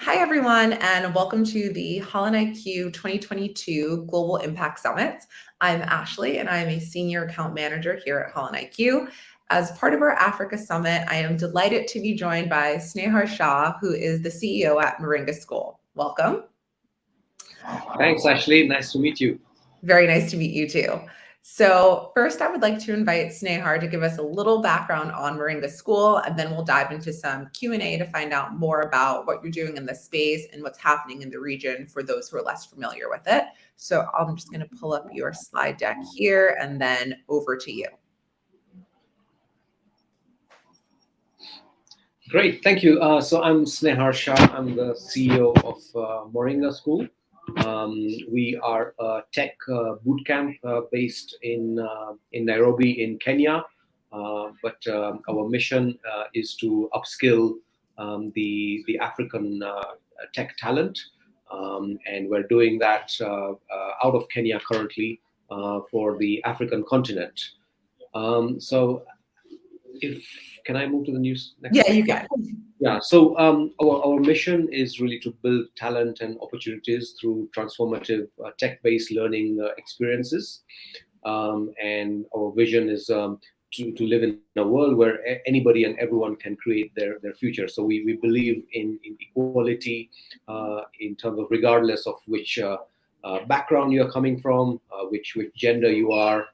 Hi, everyone, and welcome to the Holland IQ 2022 Global Impact Summit. I'm Ashley, and I'm a Senior Account Manager here at Holland IQ. As part of our Africa Summit, I am delighted to be joined by Snehar Shah, who is the CEO at Moringa School. Welcome. Thanks, Ashley. Nice to meet you. Very nice to meet you too. So first, I would like to invite Snehar to give us a little background on Moringa School, and then we'll dive into some Q&A to find out more about what you're doing in the space and what's happening in the region for those who are less familiar with it. So I'm just going to pull up your slide deck here, and then over to you. Great, thank you. So I'm Snehar Shah. I'm the CEO of Moringa School. We are a tech bootcamp based in Nairobi in Kenya, but our mission is to upskill the African tech talent, and we're doing that out of Kenya currently for the African continent. So can I move to the news next? Yeah, you can. Yeah, so our mission is really to build talent and opportunities through transformative tech-based learning experiences. And our vision is to live in a world where anybody and everyone can create their future. So we believe in equality in terms of regardless of which background you're coming from, which gender you are,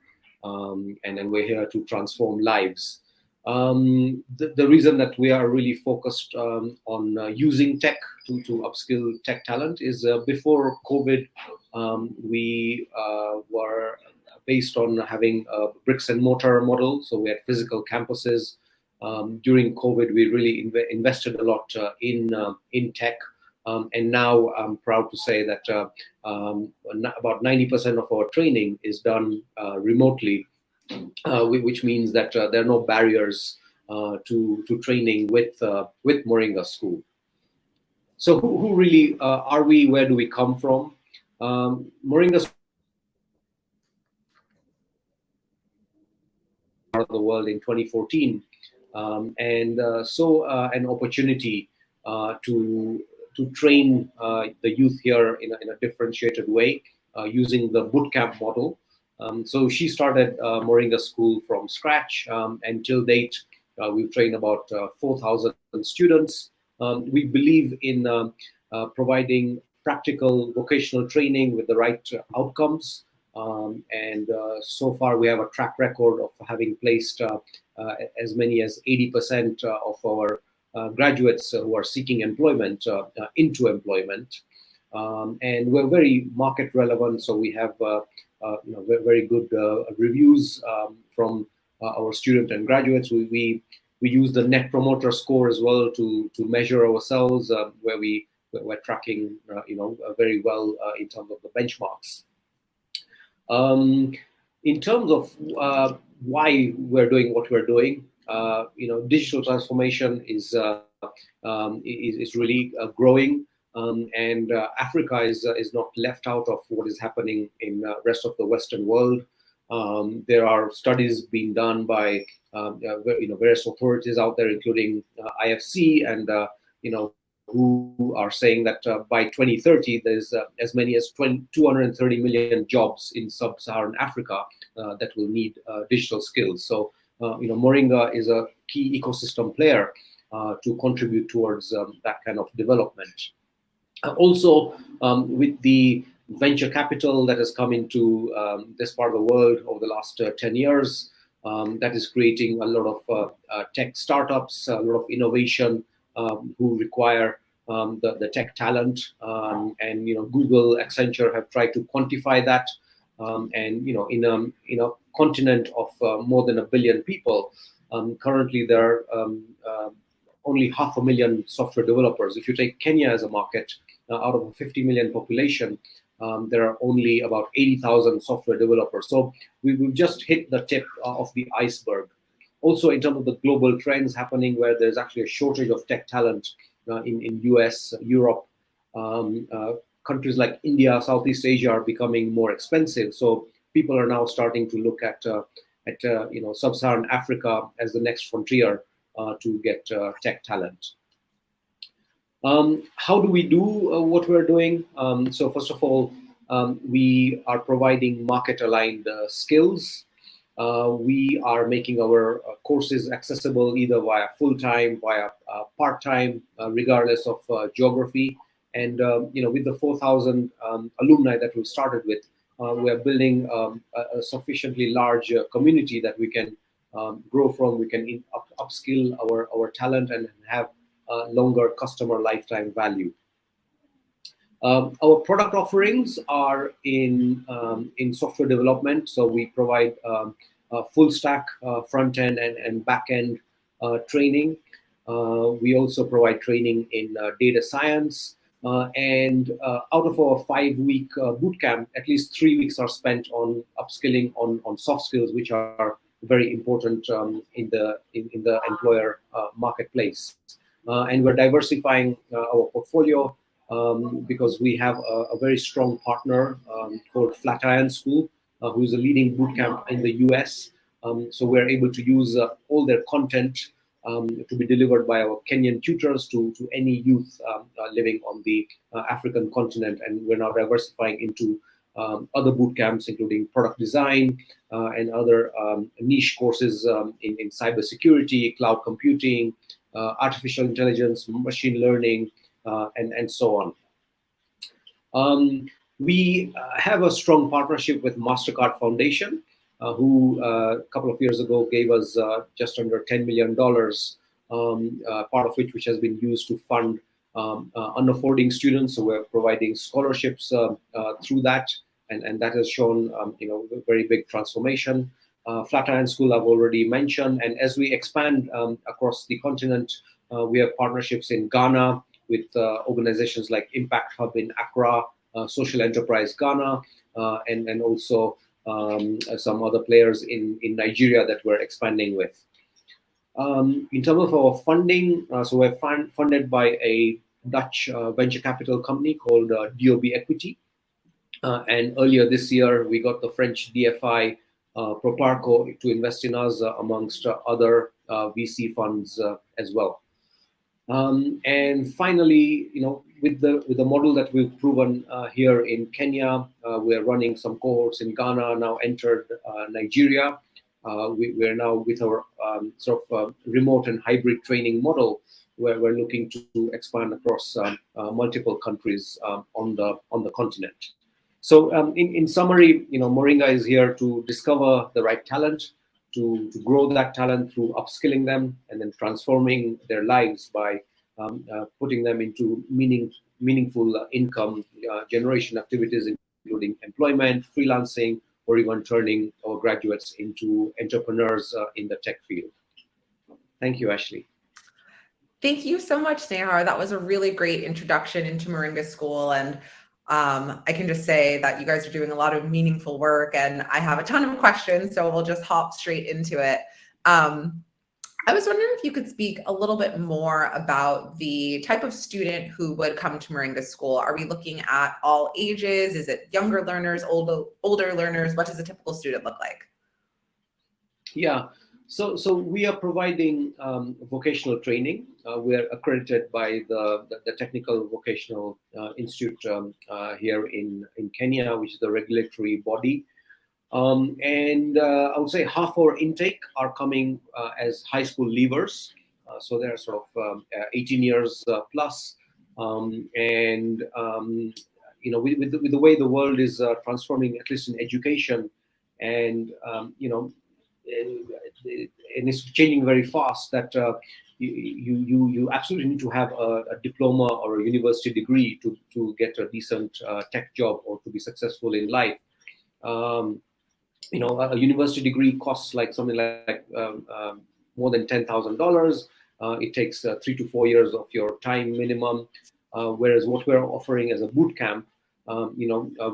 and then we're here to transform lives. The reason that we are really focused on using tech to upskill tech talent is before COVID, we were based on having a bricks and mortar model. So we had physical campuses. During COVID, we really invested a lot in tech. And now I'm proud to say that about 90% of our training is done remotely. Which means that there are no barriers to training with Moringa School. So who really are we? Where do we come from? Moringa School part of the world in 2014, and so an opportunity to train the youth here in a differentiated way using the bootcamp model. So she started Moringa School from scratch, and till date, we've trained about 4,000 students. We believe in providing practical vocational training with the right outcomes. And so far, we have a track record of having placed as many as 80% of our graduates who are seeking employment into employment. And we're very market relevant, so we have very good reviews from our student and graduates. We use the Net Promoter Score as well to measure ourselves, where we're tracking very well in terms of the benchmarks. In terms of why we're doing what we're doing, digital transformation is really growing. And Africa is not left out of what is happening in the rest of the Western world. There are studies being done by various authorities out there, including IFC, and who are saying that by 2030 there's as many as 230 million jobs in sub-Saharan Africa that will need digital skills. So Moringa is a key ecosystem player to contribute towards that kind of development. Also, with the venture capital that has come into this part of the world over the last 10 years, that is creating a lot of tech startups, a lot of innovation who require the tech talent. And Google, Accenture have tried to quantify that. And in a continent of more than 1 billion people, currently there are only 500,000 software developers. If you take Kenya as a market, out of a 50 million population, there are only about 80,000 software developers. So we've just hit the tip of the iceberg. Also, in terms of the global trends happening, where there's actually a shortage of tech talent in US, Europe, countries like India, Southeast Asia are becoming more expensive. So people are now starting to look at sub-Saharan Africa as the next frontier to get tech talent. How do we do what we're doing? So first of all, we are providing market-aligned skills. We are making our courses accessible either via full-time, via part-time, regardless of geography. And with the 4,000 alumni that we started with, we are building a sufficiently large community that we can grow from. We can upskill our talent and have longer customer lifetime value. Our product offerings are in software development, so we provide full stack front end and back end training. We also provide training in data science, and out of our 5-week boot camp, at least 3 weeks are spent on upskilling on soft skills, which are very important in the employer marketplace. And we're diversifying our portfolio because we have a very strong partner called Flatiron School, who is a leading bootcamp in the US. So we're able to use all their content to be delivered by our Kenyan tutors to any youth living on the African continent. And we're now diversifying into other boot camps, including product design and other niche courses in cybersecurity, cloud computing, artificial intelligence, machine learning, and so on. We have a strong partnership with MasterCard Foundation, who a couple of years ago gave us just under $10 million, part of which has been used to fund unaffording students. So we're providing scholarships through that, and that has shown a very big transformation. Flatiron School I've already mentioned, and as we expand across the continent, we have partnerships in Ghana with organizations like Impact Hub in Accra, Social Enterprise Ghana, and also some other players in Nigeria that we're expanding with. In terms of our funding, so we're funded by a Dutch venture capital company called DOB Equity. And earlier this year, we got the French DFI Proparco to invest in us amongst other VC funds as well. And finally, with the model that we've proven here in Kenya, we're running some cohorts in Ghana, now entered Nigeria. We're now with our remote and hybrid training model, where we're looking to expand across multiple countries on the continent. So in summary, Moringa is here to discover the right talent, to grow that talent through upskilling them and then transforming their lives by putting them into meaningful income generation activities, including employment, freelancing, or even turning our graduates into entrepreneurs in the tech field. Thank you, Ashley. Thank you so much, Snehar. That was a really great introduction into Moringa School. And I can just say that you guys are doing a lot of meaningful work, and I have a ton of questions, so we'll just hop straight into it. I was wondering if you could speak a little bit more about the type of student who would come to Moringa School. Are we looking at all ages? Is it younger learners, older learners? What does a typical student look like? Yeah, so we are providing vocational training. We're accredited by the Technical Vocational Institute here in Kenya, which is the regulatory body. And I would say half our intake are coming as high school leavers. So they're sort of 18 years plus. With the way the world is transforming, at least in education, and and it's changing very fast, that you absolutely need to have a diploma or a university degree to get a decent tech job or to be successful in life. A university degree costs like something like more than $10,000. It takes 3 to 4 years of your time minimum. Whereas what we're offering as a boot camp,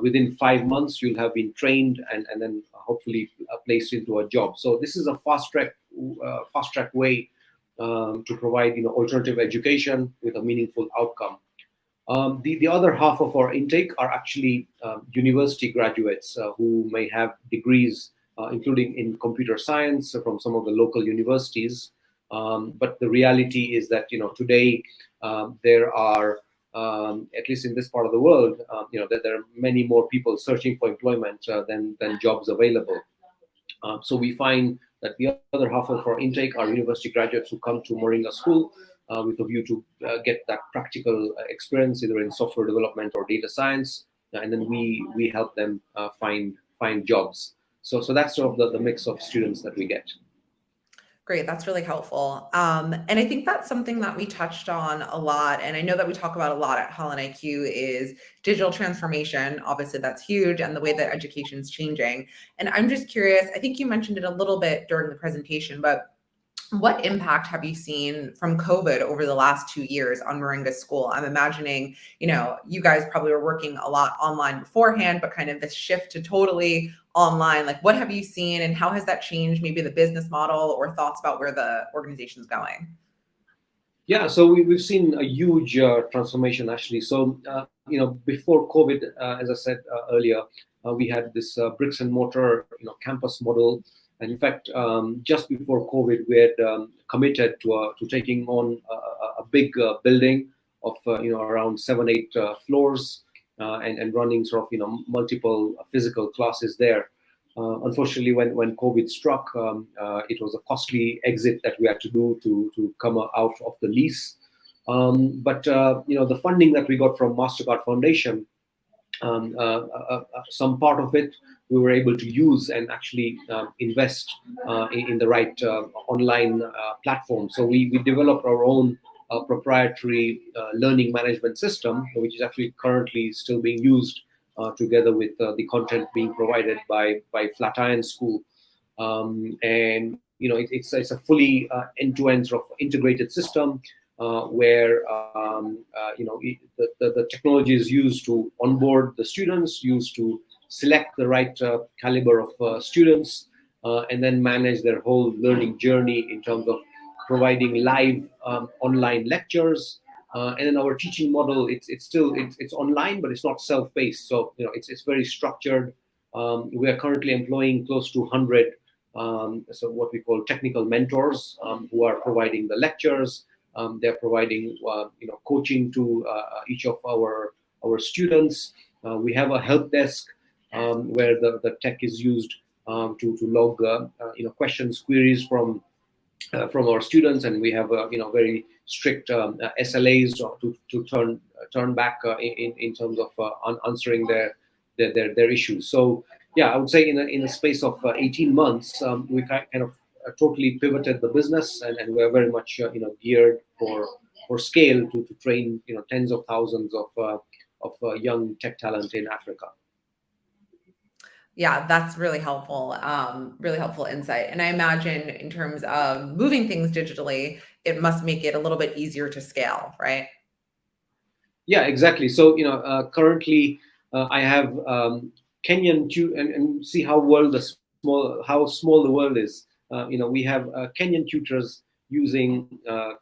within 5 months you'll have been trained and then hopefully placed into a job. So this is a fast track way to provide alternative education with a meaningful outcome. The other half of our intake are actually university graduates who may have degrees, including in computer science from some of the local universities. But the reality is that today there are at least in this part of the world, that there are many more people searching for employment than jobs available. So we find that the other half of our intake are university graduates who come to Moringa School with a view to get that practical experience either in software development or data science, and then we help them find jobs. So that's sort of the mix of students that we get. Great. That's really helpful. And I think that's something that we touched on a lot. And I know that we talk about a lot at Holland IQ is digital transformation. Obviously, that's huge, and the way that education is changing. And I'm just curious, I think you mentioned it a little bit during the presentation, but what impact have you seen from COVID over the last 2 years on Moringa School? I'm imagining, you guys probably were working a lot online beforehand, but kind of this shift to totally online, like what have you seen and how has that changed maybe the business model or thoughts about where the organization's going? Yeah, so we've seen a huge transformation actually. So, before COVID, as I said earlier, we had this bricks and mortar, campus model. And in fact, just before COVID, we had committed to taking on a big building of, around 7, 8 floors and running sort of, multiple physical classes there. Unfortunately, when COVID struck, it was a costly exit that we had to do to come out of the lease. But the funding that we got from Mastercard Foundation, some part of it we were able to use and actually invest in the right online platform. So we developed our own proprietary learning management system, which is actually currently still being used together with the content being provided by Flatiron School. And it's a fully end-to-end sort of integrated system where the technology is used to onboard the students, used to select the right caliber of students, and then manage their whole learning journey in terms of providing live online lectures. And then our teaching model, it's online, but it's not self-paced. So it's very structured. We are currently employing close to 100, so what we call technical mentors, who are providing the lectures. They're providing coaching to each of our students. We have a help desk where the tech is used to log questions, queries from our students, and we have very strict SLAs to turn back in terms of answering their issues. So yeah, I would say in a space of 18 months, we kind of totally pivoted the business, and we're very much geared for scale to train tens of thousands of young tech talent in Africa. Yeah, that's really helpful insight. And I imagine in terms of moving things digitally, it must make it a little bit easier to scale, right? Yeah, exactly. So currently I have Kenyan and see how small the world is. We have Kenyan tutors using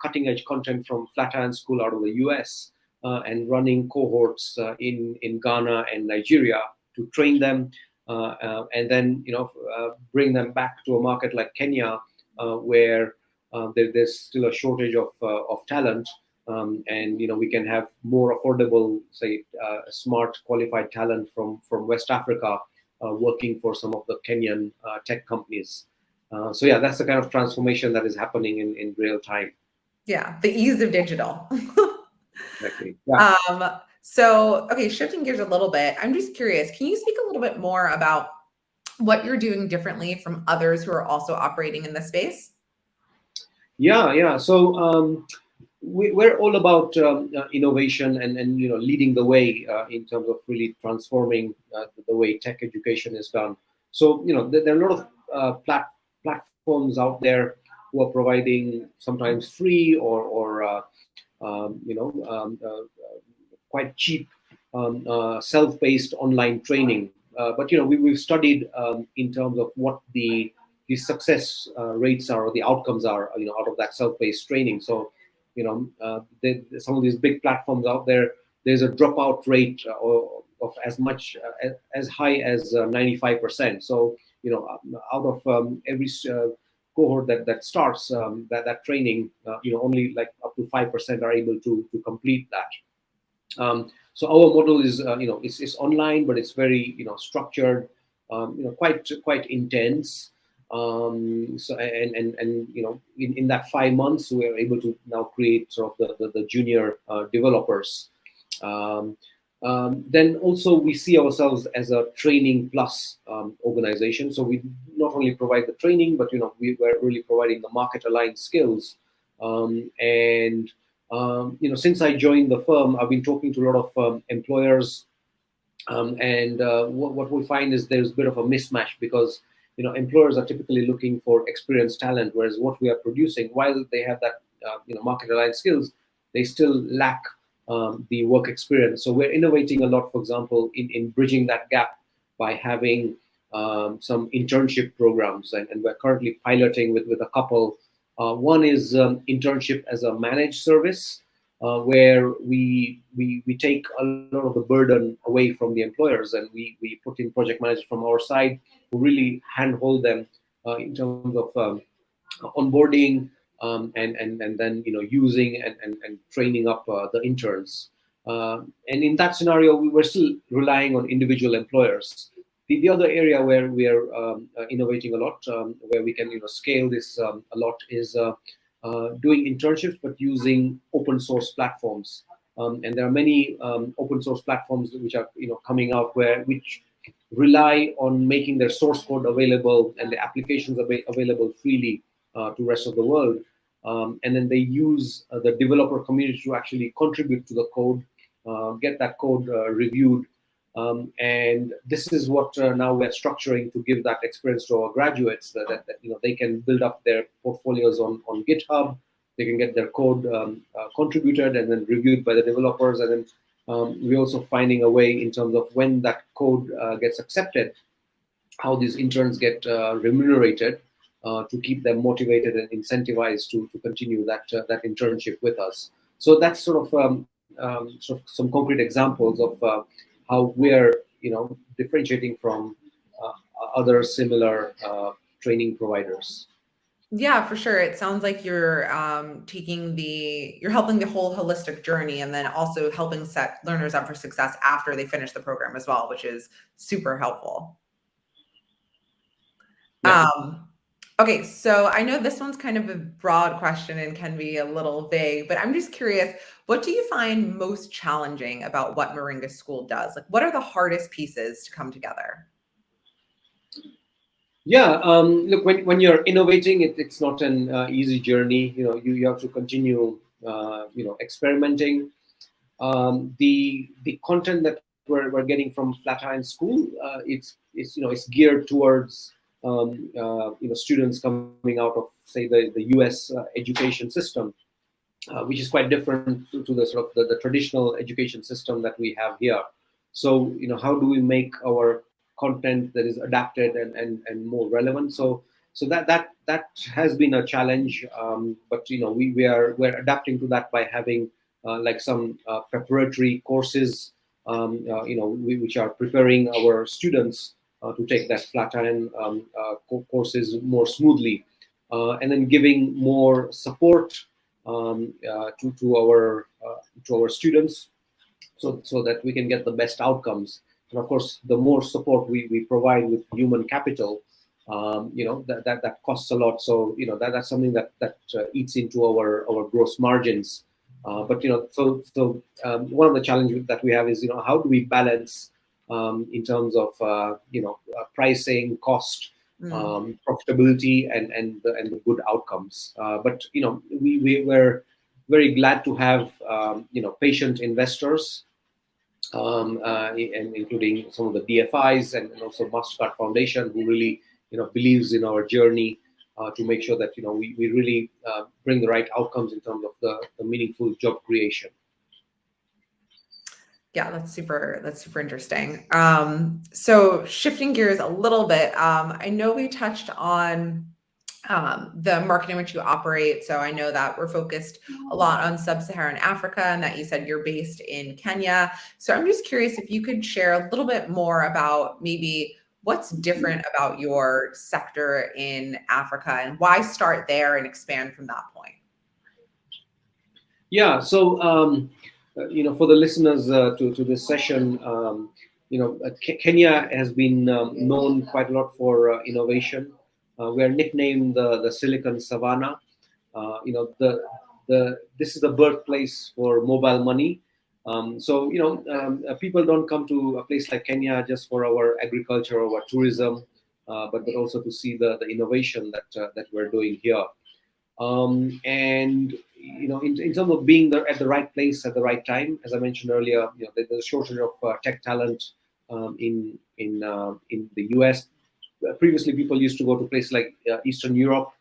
cutting edge content from Flatiron School out of the US and running cohorts in Ghana and Nigeria to train them. And then bring them back to a market like Kenya, where there's still a shortage of talent, and we can have more affordable, say, smart, qualified talent from West Africa working for some of the Kenyan tech companies. So yeah, that's the kind of transformation that is happening in real time. Yeah, the ease of digital. Exactly. Yeah. So, okay, shifting gears a little bit, I'm just curious, can you speak a little bit more about what you're doing differently from others who are also operating in this space? Yeah. So we're all about innovation and leading the way in terms of really transforming the way tech education is done. So there are a lot of platforms out there who are providing sometimes free or quite cheap self-paced online training. But we've studied in terms of what the success rates are or the outcomes are out of that self-paced training. So some of these big platforms out there, there's a dropout rate of as much as high as 95%. So out of every cohort that starts that training, only like up to 5% are able to complete that. So our model is, it's online, but it's very, structured, quite intense. So and in that 5 months, we are able to now create sort of the junior developers. Um, then also we see ourselves as a training plus organization. So we not only provide the training, but we're really providing the market aligned skills. And since I joined the firm, I've been talking to a lot of employers, and what we find is there's a bit of a mismatch, because employers are typically looking for experienced talent, whereas what we are producing, while they have that market aligned skills, they still lack the work experience. So we're innovating a lot, for example, in bridging that gap by having some internship programs, and we're currently piloting with a couple. One is internship as a managed service, where we take a lot of the burden away from the employers, and we put in project managers from our side who really handhold them in terms of onboarding, and then using and training up the interns. And in that scenario, we were still relying on individual employers. The other area where we are innovating a lot, where we can scale this a lot, is doing internships, but using open source platforms. And there are many open source platforms which are coming out, which rely on making their source code available and the applications available freely to rest of the world. And then they use the developer community to actually contribute to the code, get that code reviewed. And this is what now we're structuring to give that experience to our graduates, that they can build up their portfolios on GitHub. They can get their code contributed and then reviewed by the developers. And then we're also finding a way in terms of when that code gets accepted, how these interns get remunerated to keep them motivated and incentivized to continue that internship with us. So that's sort of some concrete examples of how we're differentiating from other similar training providers. Yeah, for sure. It sounds like you're you're helping the whole holistic journey, and then also helping set learners up for success after they finish the program as well, which is super helpful. Yeah. Okay, so I know this one's kind of a broad question and can be a little vague, but I'm just curious, what do you find most challenging about what Moringa School does? Like, what are the hardest pieces to come together? Yeah, look, when you're innovating, it's not an easy journey. You have to continue, experimenting. The content that we're getting from Flatiron School, it's geared towards students coming out of, say, the U.S. Education system, which is quite different to the sort of the traditional education system that we have here. So how do we make our content that is adapted and more relevant? So that has been a challenge, but we're adapting to that by having like some preparatory courses, which are preparing our students to take that Flatiron courses more smoothly, and then giving more support to our students, so that we can get the best outcomes. And of course, the more support we provide with human capital, that costs a lot. So that's something that eats into our gross margins. But one of the challenges that we have is how do we balance in terms of pricing, cost, profitability, and the good outcomes. But we're very glad to have patient investors, and including some of the DFIs and also Mastercard Foundation, who really believes in our journey to make sure that we really bring the right outcomes in terms of the meaningful job creation. Yeah, that's super interesting. So shifting gears a little bit, I know we touched on the market in which you operate. So I know that we're focused a lot on sub-Saharan Africa, and that you said you're based in Kenya. So I'm just curious if you could share a little bit more about maybe What's different about your sector in Africa, and why start there and expand from that point? Yeah, so for the listeners to this session, Kenya has been known quite a lot for innovation. We are nicknamed the Silicon Savannah. This is the birthplace for mobile money. People don't come to a place like Kenya just for our agriculture or our tourism, but also to see the innovation that we're doing here. And in terms of being there at the right place at the right time, as I mentioned earlier, there's a shortage of tech talent in the US. Previously, people used to go to places like Eastern Europe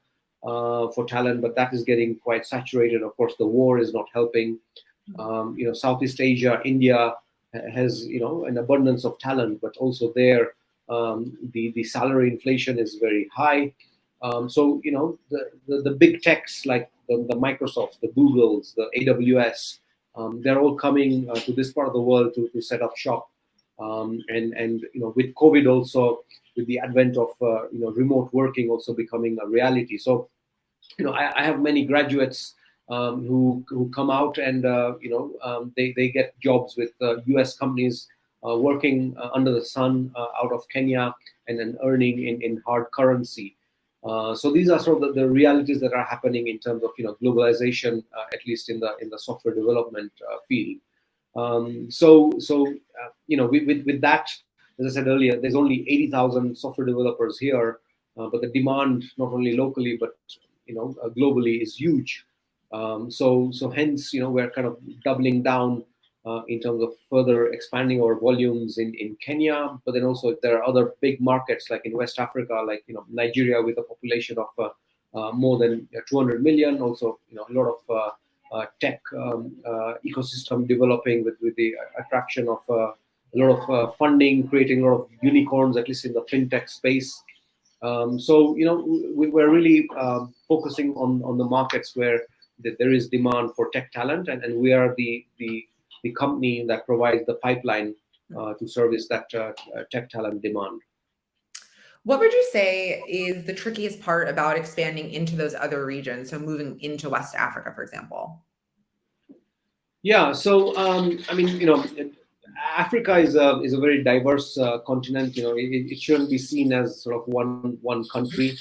for talent, but that is getting quite saturated. Of course, the war is not helping. Southeast Asia, India has an abundance of talent, but also there the salary inflation is very high. The big techs like the Microsofts, the Googles, the AWS, they're all coming to this part of the world to set up shop. And with COVID also, with the advent of remote working also becoming a reality. So I have many graduates who come out and they get jobs with US companies working under the sun out of Kenya and then earning in hard currency. So these are sort of the realities that are happening in terms of globalization, at least in the software development field. With that, as I said earlier, there's only 80,000 software developers here, but the demand not only locally but globally is huge. So hence we're kind of doubling down in terms of further expanding our volumes in Kenya, but then also there are other big markets like in West Africa, like Nigeria with a population of more than 200 million. Also, a lot of tech ecosystem developing with the attraction of a lot of funding, creating a lot of unicorns, at least in the fintech space. We're really focusing on the markets where there is demand for tech talent, and we are the company that provides the pipeline to service that tech talent demand. What would you say is the trickiest part about expanding into those other regions? So moving into West Africa, for example. Yeah, so Africa is a very diverse continent. It shouldn't be seen as sort of one country.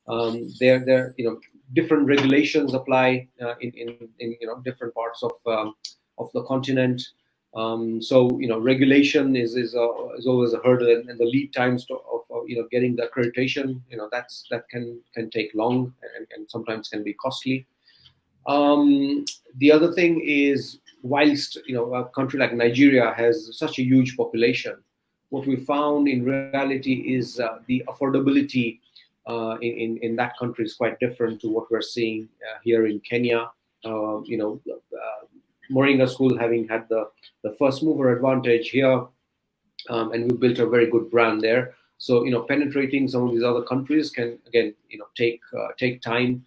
There different regulations apply in different parts of the continent. Regulation is always a hurdle, and the lead times of getting the accreditation, that can take long and sometimes can be costly. The other thing is, whilst a country like Nigeria has such a huge population, what we found in reality is the affordability in that country is quite different to what we're seeing here in Kenya. Moringa School having had the first mover advantage here, and we built a very good brand there. So penetrating some of these other countries can again take time.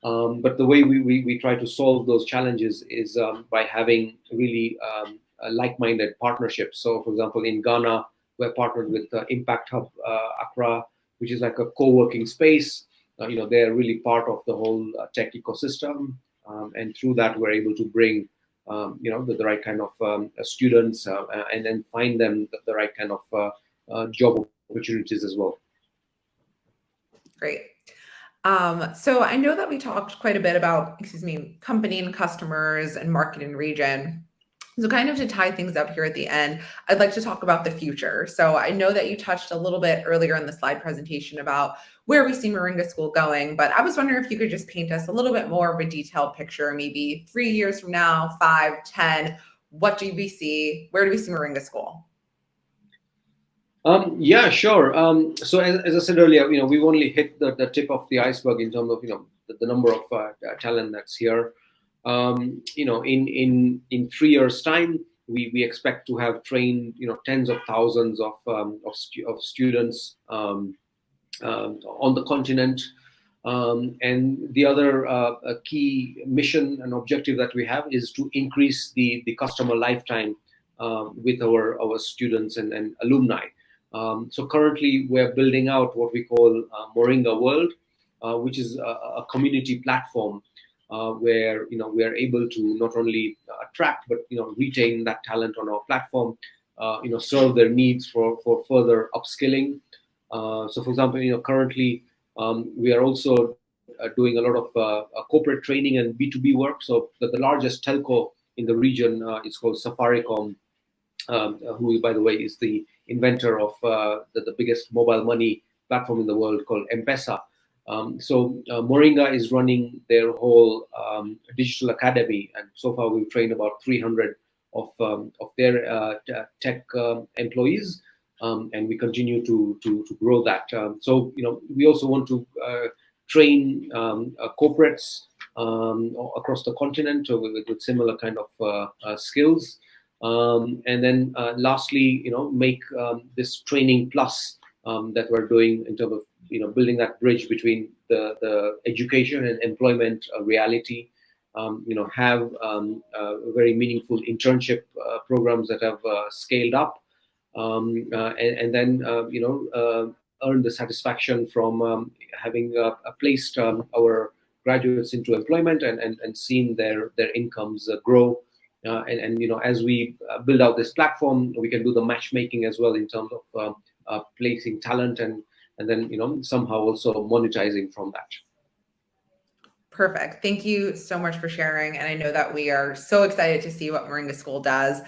But the way we try to solve those challenges is by having really like-minded partnerships. So, for example, in Ghana, we're partnered with Impact Hub Accra, which is like a co-working space. They're really part of the whole tech ecosystem, and through that, we're able to bring the right kind of students and then find them the right kind of job opportunities as well. Great. So I know that we talked quite a bit about, company and customers and market and region. So kind of to tie things up here at the end, I'd like to talk about the future. So I know that you touched a little bit earlier in the slide presentation about where we see Moringa School going, but I was wondering if you could just paint us a little bit more of a detailed picture, maybe 3 years from now, 5, 10, what do we see? Where do we see Moringa School? Yeah, sure. So as I said earlier, we've only hit the tip of the iceberg in terms of the number of talent that's here. In 3 years' time, we expect to have trained tens of thousands of students on the continent. And the other key mission and objective that we have is to increase the customer lifetime with our students and alumni. So currently we're building out what we call Moringa World, which is a community platform where we are able to not only attract but retain that talent on our platform, serve their needs for further upskilling. So for example, currently we are also doing a lot of corporate training and B2B work. So the largest telco in the region is called Safaricom, who, by the way, is the inventor of the biggest mobile money platform in the world called M-Pesa. So Moringa is running their whole digital academy, and so far we've trained about 300 of their tech employees, and we continue to grow that. So we also want to train corporates across the continent with similar kind of skills. And then lastly, make this training plus that we're doing in terms of building that bridge between the education and employment reality. Have very meaningful internship programs that have scaled up, and then earn the satisfaction from having placed our graduates into employment and seen their incomes grow. And as we build out this platform, we can do the matchmaking as well in terms of placing talent and then somehow also monetizing from that. Perfect. Thank you so much for sharing. And I know that we are so excited to see what Moringa School does.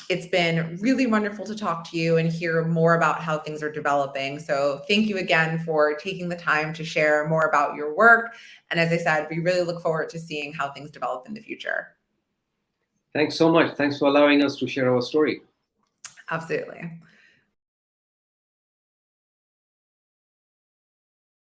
It's been really wonderful to talk to you and hear more about how things are developing. So thank you again for taking the time to share more about your work. And as I said, we really look forward to seeing how things develop in the future. Thanks so much. Thanks for allowing us to share our story. Absolutely.